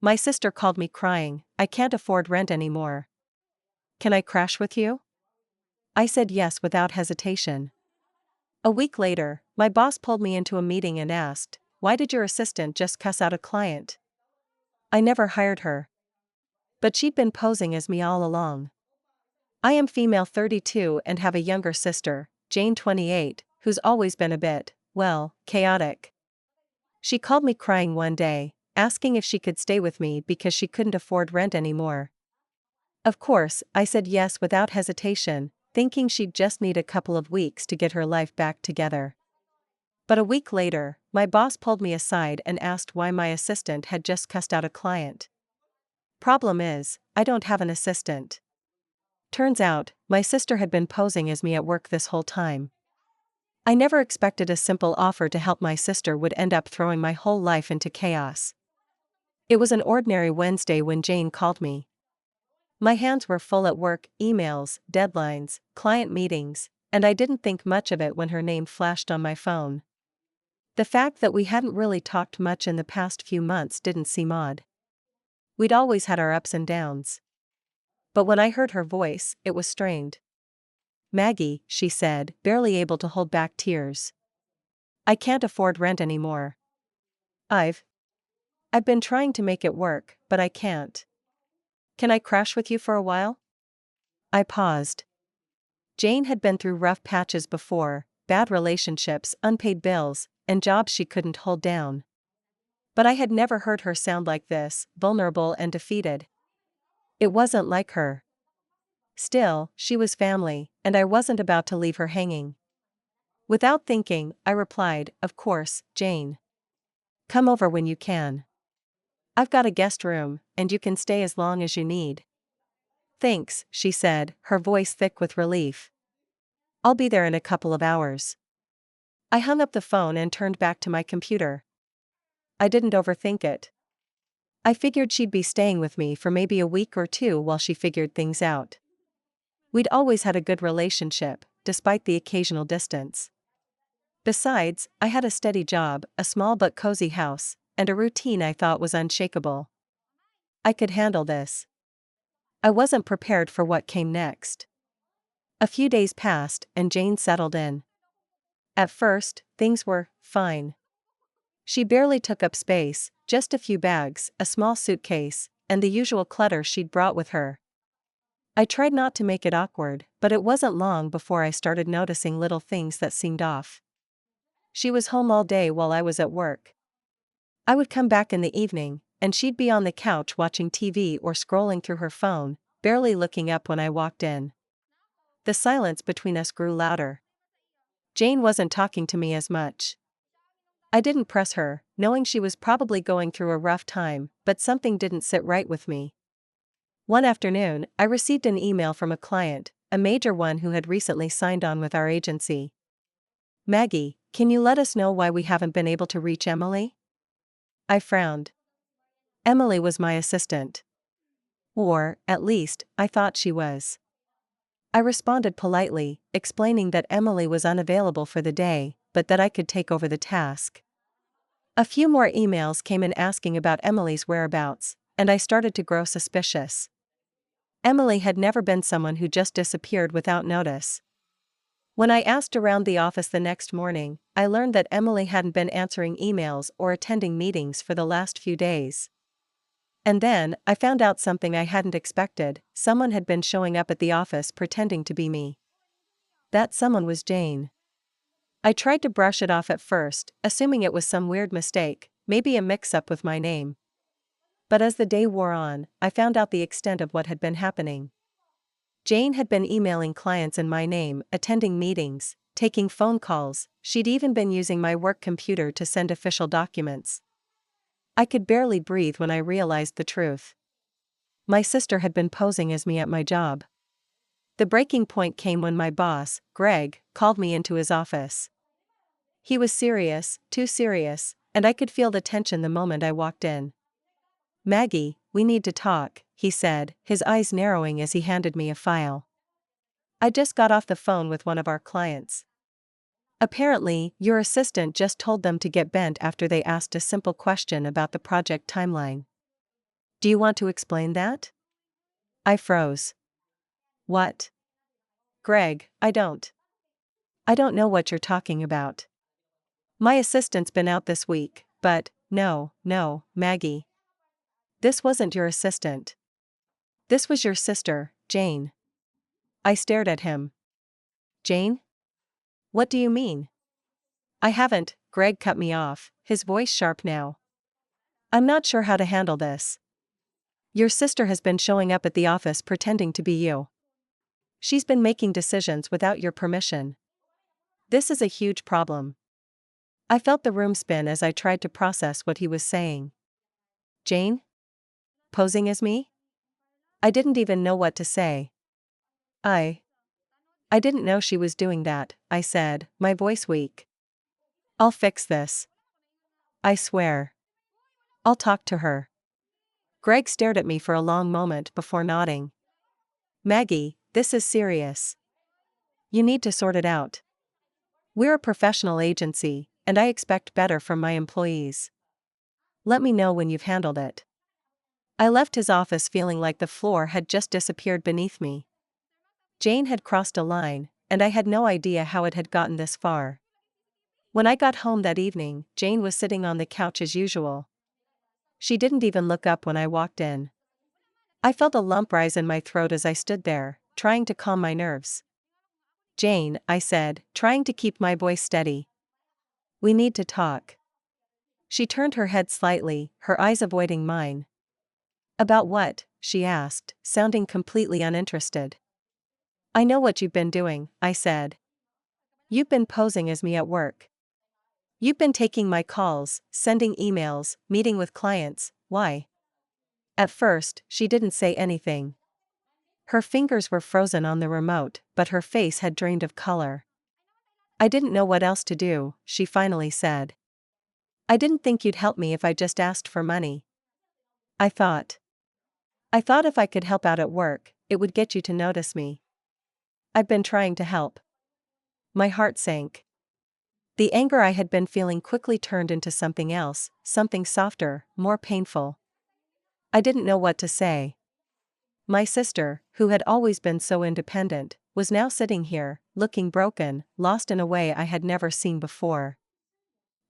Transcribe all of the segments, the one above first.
My sister called me crying, "I can't afford rent anymore. Can I crash with you?" I said yes without hesitation. A week later, my boss pulled me into a meeting and asked, "Why did your assistant just cuss out a client?" I never hired her. But she'd been posing as me all along. I am female 32 and have a younger sister, Jane 28, who's always been a bit, well, chaotic. She called me crying one day, asking if she could stay with me because she couldn't afford rent anymore. Of course, I said yes without hesitation, thinking she'd just need a couple of weeks to get her life back together. But a week later, my boss pulled me aside and asked why my assistant had just cussed out a client. Problem is, I don't have an assistant. Turns out, my sister had been posing as me at work this whole time. I never expected a simple offer to help my sister would end up throwing my whole life into chaos. It was an ordinary Wednesday when Jane called me. My hands were full at work, emails, deadlines, client meetings, and I didn't think much of it when her name flashed on my phone. The fact that we hadn't really talked much in the past few months didn't seem odd. We'd always had our ups and downs. But when I heard her voice, it was strained. "Maggie," she said, barely able to hold back tears. "I can't afford rent anymore. I've been trying to make it work, but I can't. Can I crash with you for a while?" I paused. Jane had been through rough patches before, bad relationships, unpaid bills, and jobs she couldn't hold down. But I had never heard her sound like this, vulnerable and defeated. It wasn't like her. Still, she was family, and I wasn't about to leave her hanging. Without thinking, I replied, "Of course, Jane. Come over when you can. I've got a guest room, and you can stay as long as you need." "Thanks," she said, her voice thick with relief. "I'll be there in a couple of hours." I hung up the phone and turned back to my computer. I didn't overthink it. I figured she'd be staying with me for maybe a week or two while she figured things out. We'd always had a good relationship, despite the occasional distance. Besides, I had a steady job, a small but cozy house, and a routine I thought was unshakable. I could handle this. I wasn't prepared for what came next. A few days passed and Jane settled in. At first, things were fine. She barely took up space, just a few bags, a small suitcase, and the usual clutter she'd brought with her. I tried not to make it awkward, but it wasn't long before I started noticing little things that seemed off. She was home all day while I was at work. I would come back in the evening, and she'd be on the couch watching TV or scrolling through her phone, barely looking up when I walked in. The silence between us grew louder. Jane wasn't talking to me as much. I didn't press her, knowing she was probably going through a rough time, but something didn't sit right with me. One afternoon, I received an email from a client, a major one who had recently signed on with our agency. "Maggie, can you let us know why we haven't been able to reach Emily?" I frowned. Emily was my assistant. Or, at least, I thought she was. I responded politely, explaining that Emily was unavailable for the day, but that I could take over the task. A few more emails came in asking about Emily's whereabouts, and I started to grow suspicious. Emily had never been someone who just disappeared without notice. When I asked around the office the next morning, I learned that Emily hadn't been answering emails or attending meetings for the last few days. And then, I found out something I hadn't expected: someone had been showing up at the office pretending to be me. That someone was Jane. I tried to brush it off at first, assuming it was some weird mistake, maybe a mix-up with my name. But as the day wore on, I found out the extent of what had been happening. Jane had been emailing clients in my name, attending meetings, taking phone calls. She'd even been using my work computer to send official documents. I could barely breathe when I realized the truth. My sister had been posing as me at my job. The breaking point came when my boss, Greg, called me into his office. He was serious, too serious, and I could feel the tension the moment I walked in. "Maggie, we need to talk," he said, his eyes narrowing as he handed me a file. "I just got off the phone with one of our clients. Apparently, your assistant just told them to get bent after they asked a simple question about the project timeline." Do you want to explain that? I froze. What? Greg, I don't know what you're talking about. My assistant's been out this week, but, no, Maggie. This wasn't your assistant. This was your sister, Jane. I stared at him. Jane? What do you mean? I haven't, Greg cut me off, his voice sharp now. I'm not sure how to handle this. Your sister has been showing up at the office pretending to be you. She's been making decisions without your permission. This is a huge problem. I felt the room spin as I tried to process what he was saying. Jane? Posing as me? I didn't even know what to say. I didn't know she was doing that, I said, my voice weak. I'll fix this. I swear. I'll talk to her. Greg stared at me for a long moment before nodding. Maggie, this is serious. You need to sort it out. We're a professional agency, and I expect better from my employees. Let me know when you've handled it. I left his office feeling like the floor had just disappeared beneath me. Jane had crossed a line, and I had no idea how it had gotten this far. When I got home that evening, Jane was sitting on the couch as usual. She didn't even look up when I walked in. I felt a lump rise in my throat as I stood there, trying to calm my nerves. Jane, I said, trying to keep my voice steady. We need to talk. She turned her head slightly, her eyes avoiding mine. About what? She asked, sounding completely uninterested. I know what you've been doing, I said. You've been posing as me at work. You've been taking my calls, sending emails, meeting with clients. Why? At first, she didn't say anything. Her fingers were frozen on the remote, but her face had drained of color. I didn't know what else to do, she finally said. I didn't think you'd help me if I just asked for money. I thought if I could help out at work, it would get you to notice me. I've been trying to help. My heart sank. The anger I had been feeling quickly turned into something else, something softer, more painful. I didn't know what to say. My sister, who had always been so independent, was now sitting here, looking broken, lost in a way I had never seen before.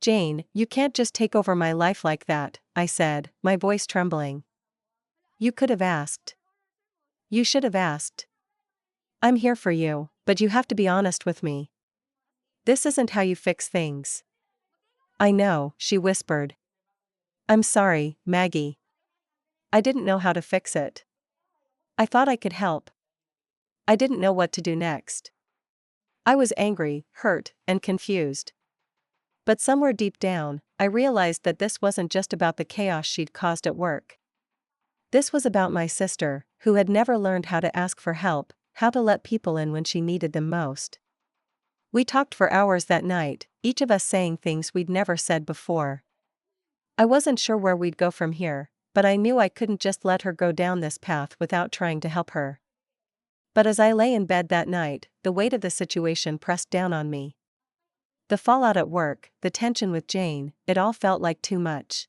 Jane, you can't just take over my life like that, I said, my voice trembling. You could have asked. You should have asked. I'm here for you, but you have to be honest with me. This isn't how you fix things. I know, she whispered. I'm sorry, Maggie. I didn't know how to fix it. I thought I could help. I didn't know what to do next. I was angry, hurt, and confused. But somewhere deep down, I realized that this wasn't just about the chaos she'd caused at work. This was about my sister, who had never learned how to ask for help, how to let people in when she needed them most. We talked for hours that night, each of us saying things we'd never said before. I wasn't sure where we'd go from here, but I knew I couldn't just let her go down this path without trying to help her. But as I lay in bed that night, the weight of the situation pressed down on me. The fallout at work, the tension with Jane, it all felt like too much.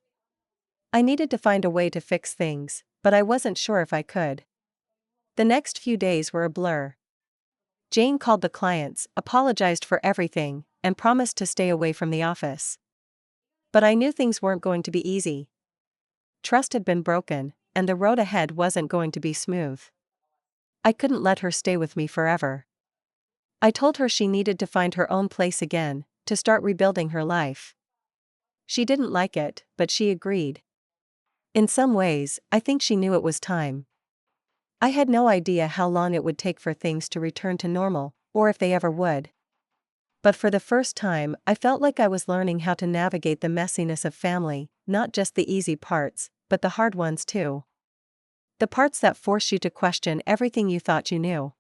I needed to find a way to fix things, but I wasn't sure if I could. The next few days were a blur. Jane called the clients, apologized for everything, and promised to stay away from the office. But I knew things weren't going to be easy. Trust had been broken, and the road ahead wasn't going to be smooth. I couldn't let her stay with me forever. I told her she needed to find her own place again, to start rebuilding her life. She didn't like it, but she agreed. In some ways, I think she knew it was time. I had no idea how long it would take for things to return to normal, or if they ever would. But for the first time, I felt like I was learning how to navigate the messiness of family, not just the easy parts, but the hard ones too. The parts that force you to question everything you thought you knew.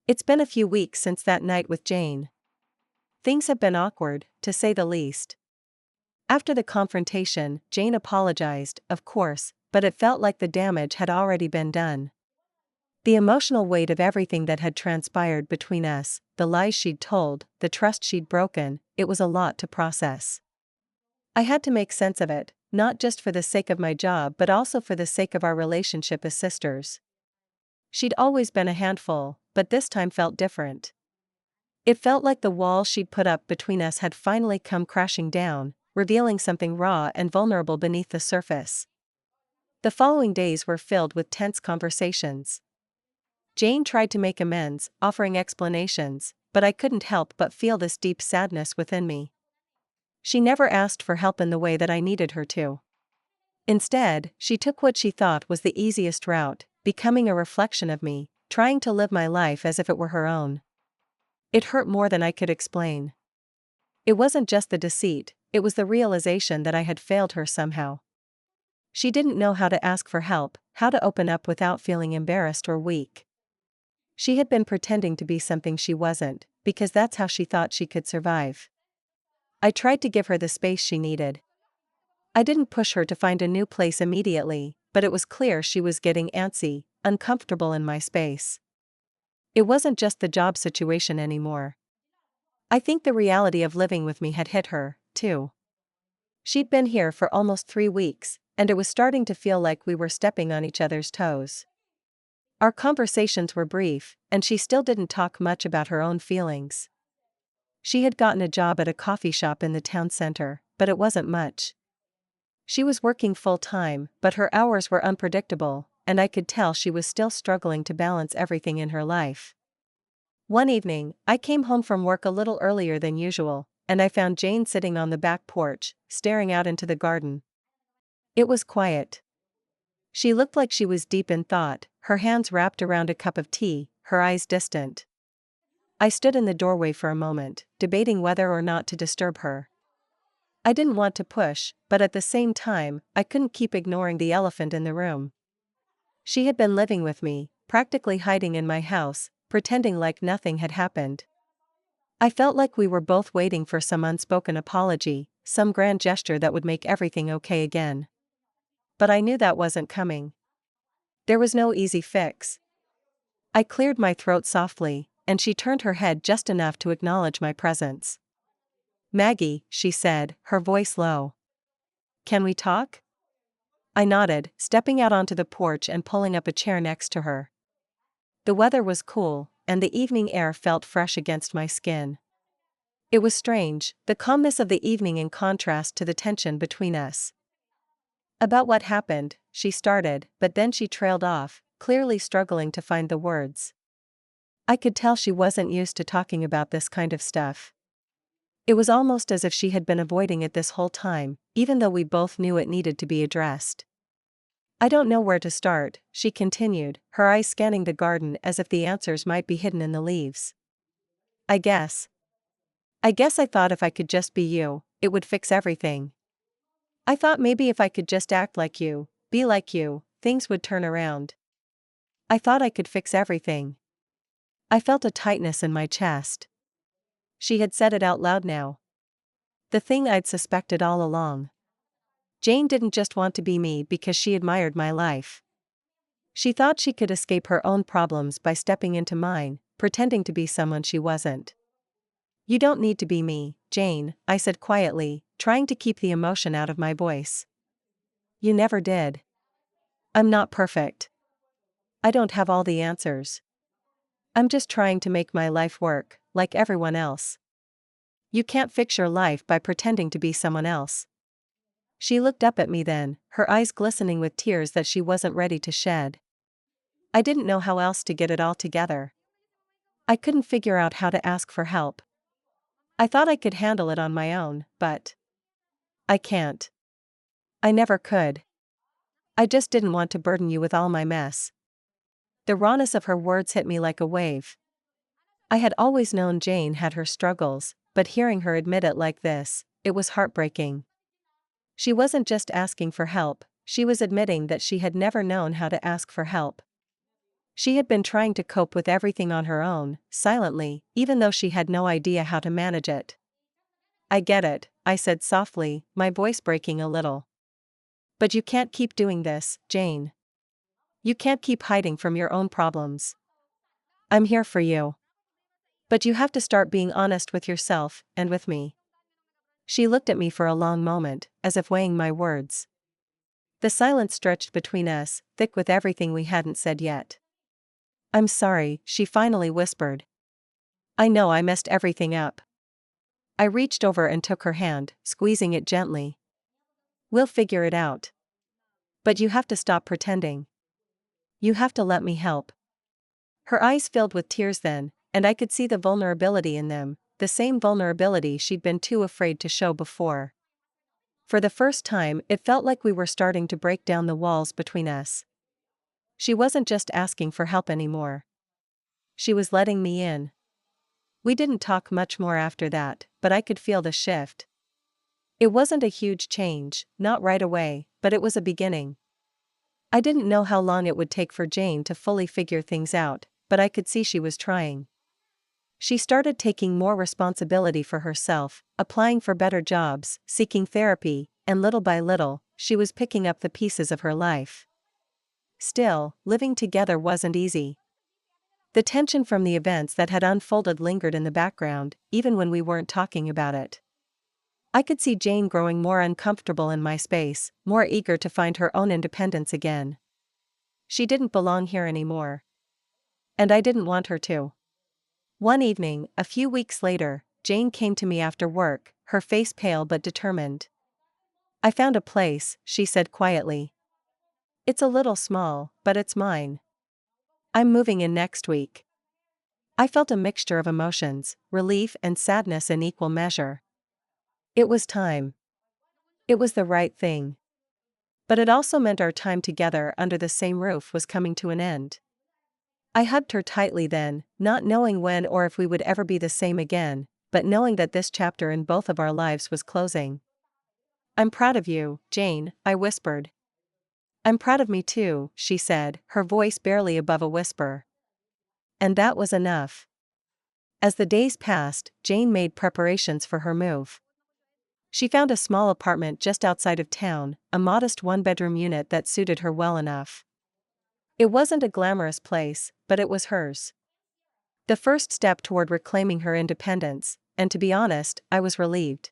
It's been a few weeks since that night with Jane. Things have been awkward, to say the least. After the confrontation, Jane apologized, of course, but it felt like the damage had already been done. The emotional weight of everything that had transpired between us, the lies she'd told, the trust she'd broken, it was a lot to process. I had to make sense of it, not just for the sake of my job but also for the sake of our relationship as sisters. She'd always been a handful, but this time felt different. It felt like the wall she'd put up between us had finally come crashing down, revealing something raw and vulnerable beneath the surface. The following days were filled with tense conversations. Jane tried to make amends, offering explanations, but I couldn't help but feel this deep sadness within me. She never asked for help in the way that I needed her to. Instead, she took what she thought was the easiest route, becoming a reflection of me, trying to live my life as if it were her own. It hurt more than I could explain. It wasn't just the deceit, it was the realization that I had failed her somehow. She didn't know how to ask for help, how to open up without feeling embarrassed or weak. She had been pretending to be something she wasn't, because that's how she thought she could survive. I tried to give her the space she needed. I didn't push her to find a new place immediately, but it was clear she was getting antsy, uncomfortable in my space. It wasn't just the job situation anymore. I think the reality of living with me had hit her, too. She'd been here for almost 3 weeks, and it was starting to feel like we were stepping on each other's toes. Our conversations were brief, and she still didn't talk much about her own feelings. She had gotten a job at a coffee shop in the town center, but it wasn't much. She was working full-time, but her hours were unpredictable, and I could tell she was still struggling to balance everything in her life. One evening, I came home from work a little earlier than usual, and I found Jane sitting on the back porch, staring out into the garden. It was quiet. She looked like she was deep in thought, her hands wrapped around a cup of tea, her eyes distant. I stood in the doorway for a moment, debating whether or not to disturb her. I didn't want to push, but at the same time, I couldn't keep ignoring the elephant in the room. She had been living with me, practically hiding in my house, pretending like nothing had happened. I felt like we were both waiting for some unspoken apology, some grand gesture that would make everything okay again. But I knew that wasn't coming. There was no easy fix. I cleared my throat softly, and she turned her head just enough to acknowledge my presence. "Maggie," she said, her voice low. "Can we talk?" I nodded, stepping out onto the porch and pulling up a chair next to her. The weather was cool, and the evening air felt fresh against my skin. It was strange, the calmness of the evening in contrast to the tension between us. "About what happened," she started, but then she trailed off, clearly struggling to find the words. I could tell she wasn't used to talking about this kind of stuff. It was almost as if she had been avoiding it this whole time, even though we both knew it needed to be addressed. "I don't know where to start," she continued, her eyes scanning the garden as if the answers might be hidden in the leaves. I guess I thought if I could just be you, it would fix everything. I thought maybe if I could just act like you, be like you, things would turn around. I thought I could fix everything." I felt a tightness in my chest. She had said it out loud now. The thing I'd suspected all along. Jane didn't just want to be me because she admired my life. She thought she could escape her own problems by stepping into mine, pretending to be someone she wasn't. "You don't need to be me, Jane," I said quietly, trying to keep the emotion out of my voice. "You never did. I'm not perfect. I don't have all the answers. I'm just trying to make my life work, like everyone else. You can't fix your life by pretending to be someone else." She looked up at me then, her eyes glistening with tears that she wasn't ready to shed. I didn't know how else to get it all together. I couldn't figure out how to ask for help. I thought I could handle it on my own, but I can't. I never could. I just didn't want to burden you with all my mess. The rawness of her words hit me like a wave. I had always known Jane had her struggles, but hearing her admit it like this, it was heartbreaking. She wasn't just asking for help, she was admitting that she had never known how to ask for help. She had been trying to cope with everything on her own, silently, even though she had no idea how to manage it. "I get it," I said softly, my voice breaking a little. "But you can't keep doing this, Jane. You can't keep hiding from your own problems. I'm here for you. But you have to start being honest with yourself, and with me." She looked at me for a long moment, as if weighing my words. The silence stretched between us, thick with everything we hadn't said yet. "I'm sorry," she finally whispered. "I know I messed everything up." I reached over and took her hand, squeezing it gently. "We'll figure it out. But you have to stop pretending. You have to let me help." Her eyes filled with tears then, and I could see the vulnerability in them, the same vulnerability she'd been too afraid to show before. For the first time, it felt like we were starting to break down the walls between us. She wasn't just asking for help anymore. She was letting me in. We didn't talk much more after that, but I could feel the shift. It wasn't a huge change, not right away, but it was a beginning. I didn't know how long it would take for Jane to fully figure things out, but I could see she was trying. She started taking more responsibility for herself, applying for better jobs, seeking therapy, and little by little, she was picking up the pieces of her life. Still, living together wasn't easy. The tension from the events that had unfolded lingered in the background, even when we weren't talking about it. I could see Jane growing more uncomfortable in my space, more eager to find her own independence again. She didn't belong here anymore. And I didn't want her to. One evening, a few weeks later, Jane came to me after work, her face pale but determined. "I found a place," she said quietly. "It's a little small, but it's mine. I'm moving in next week." I felt a mixture of emotions, relief and sadness in equal measure. It was time. It was the right thing. But it also meant our time together under the same roof was coming to an end. I hugged her tightly then, not knowing when or if we would ever be the same again, but knowing that this chapter in both of our lives was closing. "I'm proud of you, Jane," I whispered. "I'm proud of me too," she said, her voice barely above a whisper. And that was enough. As the days passed, Jane made preparations for her move. She found a small apartment just outside of town, a modest one-bedroom unit that suited her well enough. It wasn't a glamorous place, but it was hers. The first step toward reclaiming her independence, and to be honest, I was relieved.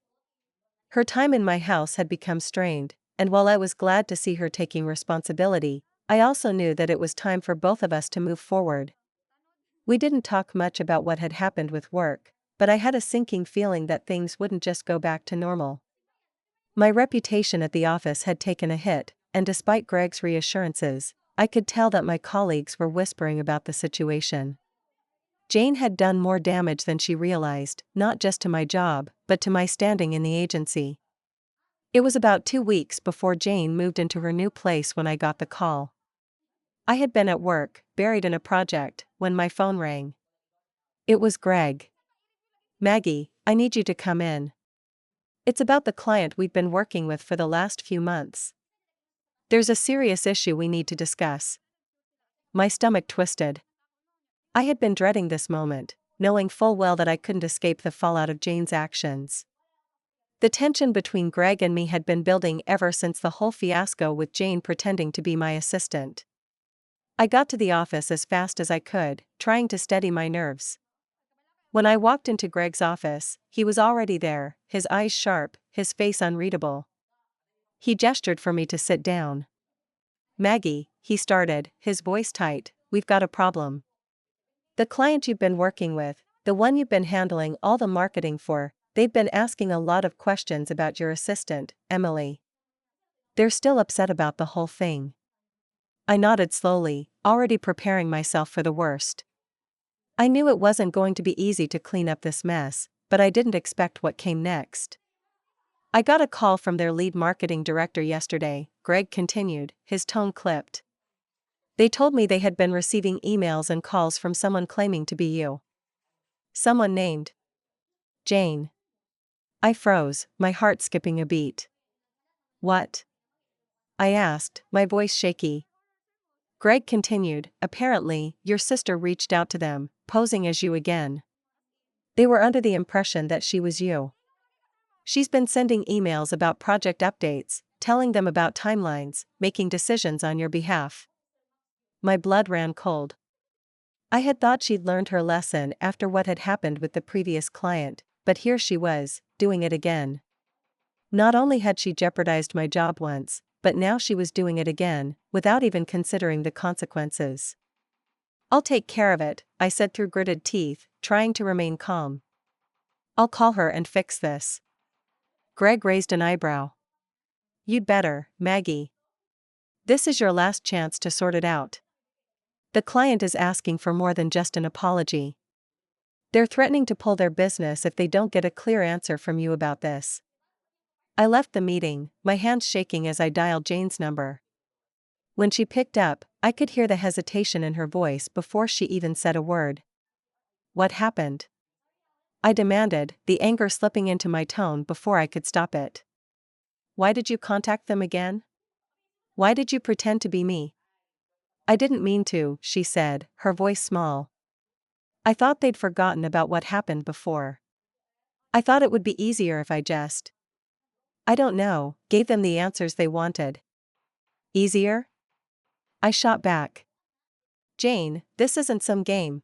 Her time in my house had become strained, and while I was glad to see her taking responsibility, I also knew that it was time for both of us to move forward. We didn't talk much about what had happened with work, but I had a sinking feeling that things wouldn't just go back to normal. My reputation at the office had taken a hit, and despite Greg's reassurances, I could tell that my colleagues were whispering about the situation. Jane had done more damage than she realized, not just to my job, but to my standing in the agency. It was about 2 weeks before Jane moved into her new place when I got the call. I had been at work, buried in a project, when my phone rang. It was Greg. "Maggie, I need you to come in. It's about the client we've been working with for the last few months. There's a serious issue we need to discuss." My stomach twisted. I had been dreading this moment, knowing full well that I couldn't escape the fallout of Jane's actions. The tension between Greg and me had been building ever since the whole fiasco with Jane pretending to be my assistant. I got to the office as fast as I could, trying to steady my nerves. When I walked into Greg's office, he was already there, his eyes sharp, his face unreadable. He gestured for me to sit down. "Maggie," he started, his voice tight, "we've got a problem. The client you've been working with, the one you've been handling all the marketing for, they've been asking a lot of questions about your assistant, Emily. They're still upset about the whole thing." I nodded slowly, already preparing myself for the worst. I knew it wasn't going to be easy to clean up this mess, but I didn't expect what came next. "I got a call from their lead marketing director yesterday," Greg continued, his tone clipped. "They told me they had been receiving emails and calls from someone claiming to be you. Someone named Jane." I froze, my heart skipping a beat. "What?" I asked, my voice shaky. Greg continued, "Apparently, your sister reached out to them, posing as you again. They were under the impression that she was you. She's been sending emails about project updates, telling them about timelines, making decisions on your behalf." My blood ran cold. I had thought she'd learned her lesson after what had happened with the previous client, but here she was, doing it again. Not only had she jeopardized my job once, but now she was doing it again, without even considering the consequences. "I'll take care of it," I said through gritted teeth, trying to remain calm. "I'll call her and fix this." Greg raised an eyebrow. "You'd better, Maggie. This is your last chance to sort it out. The client is asking for more than just an apology. They're threatening to pull their business if they don't get a clear answer from you about this." I left the meeting, my hands shaking as I dialed Jane's number. When she picked up, I could hear the hesitation in her voice before she even said a word. "What happened?" I demanded, the anger slipping into my tone before I could stop it. "Why did you contact them again? Why did you pretend to be me?" "I didn't mean to," she said, her voice small. "I thought they'd forgotten about what happened before. I thought it would be easier if I just, I don't know, gave them the answers they wanted." "Easier?" I shot back. "Jane, this isn't some game.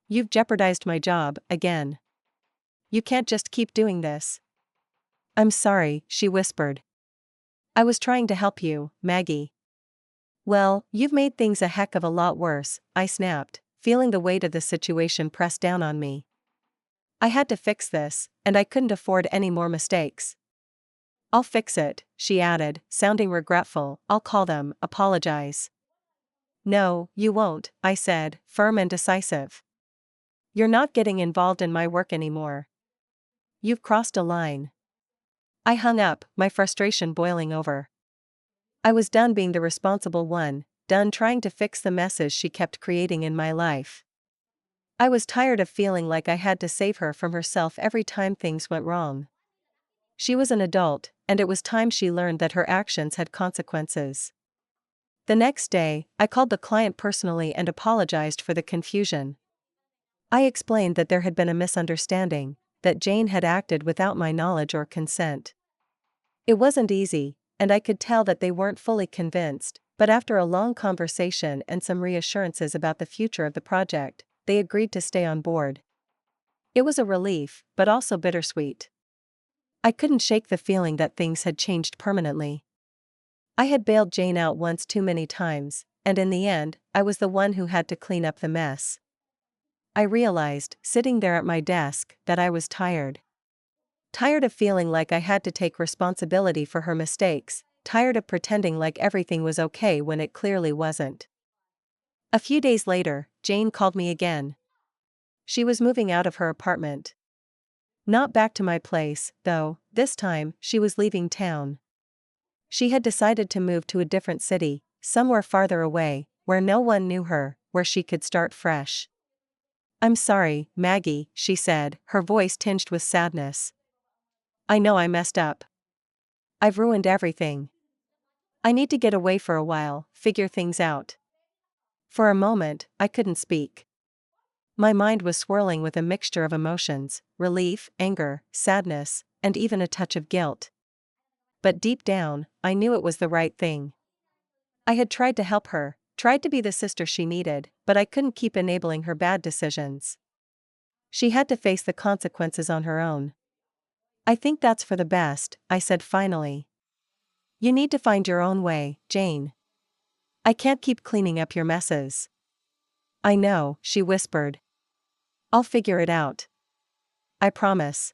You've jeopardized my job, again. You can't just keep doing this." "I'm sorry," she whispered. "I was trying to help you, Maggie." "Well, you've made things a heck of a lot worse," I snapped, feeling the weight of the situation press down on me. I had to fix this, and I couldn't afford any more mistakes. "I'll fix it," she added, sounding regretful. "I'll call them, apologize." "No, you won't," I said, firm and decisive. "You're not getting involved in my work anymore. You've crossed a line." I hung up, my frustration boiling over. I was done being the responsible one, done trying to fix the messes she kept creating in my life. I was tired of feeling like I had to save her from herself every time things went wrong. She was an adult, and it was time she learned that her actions had consequences. The next day, I called the client personally and apologized for the confusion. I explained that there had been a misunderstanding, that Jane had acted without my knowledge or consent. It wasn't easy, and I could tell that they weren't fully convinced, but after a long conversation and some reassurances about the future of the project, they agreed to stay on board. It was a relief, but also bittersweet. I couldn't shake the feeling that things had changed permanently. I had bailed Jane out once too many times, and in the end, I was the one who had to clean up the mess. I realized, sitting there at my desk, that I was tired. Tired of feeling like I had to take responsibility for her mistakes, tired of pretending like everything was okay when it clearly wasn't. A few days later, Jane called me again. She was moving out of her apartment. Not back to my place, though. This time, she was leaving town. She had decided to move to a different city, somewhere farther away, where no one knew her, where she could start fresh. "I'm sorry, Maggie," she said, her voice tinged with sadness. "I know I messed up. I've ruined everything. I need to get away for a while, figure things out." For a moment, I couldn't speak. My mind was swirling with a mixture of emotions: relief, anger, sadness, and even a touch of guilt. But deep down, I knew it was the right thing. I had tried to help her, tried to be the sister she needed, but I couldn't keep enabling her bad decisions. She had to face the consequences on her own. "I think that's for the best," I said finally. "You need to find your own way, Jane. I can't keep cleaning up your messes." "I know," she whispered. "I'll figure it out. I promise."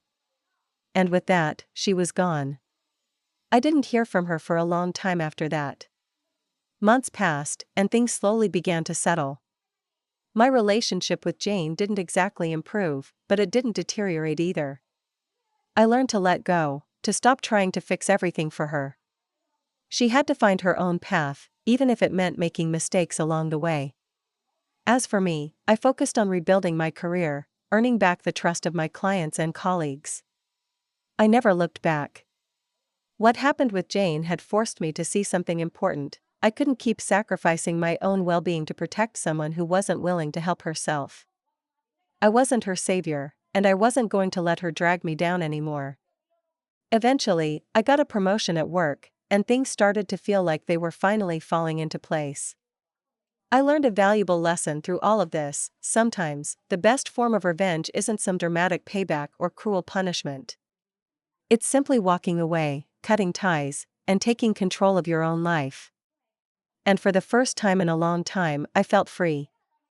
And with that, she was gone. I didn't hear from her for a long time after that. Months passed, and things slowly began to settle. My relationship with Jane didn't exactly improve, but it didn't deteriorate either. I learned to let go, to stop trying to fix everything for her. She had to find her own path, even if it meant making mistakes along the way. As for me, I focused on rebuilding my career, earning back the trust of my clients and colleagues. I never looked back. What happened with Jane had forced me to see something important. I couldn't keep sacrificing my own well-being to protect someone who wasn't willing to help herself. I wasn't her savior, and I wasn't going to let her drag me down anymore. Eventually, I got a promotion at work, and things started to feel like they were finally falling into place. I learned a valuable lesson through all of this: sometimes, the best form of revenge isn't some dramatic payback or cruel punishment. It's simply walking away, cutting ties, and taking control of your own life. And for the first time in a long time, I felt free.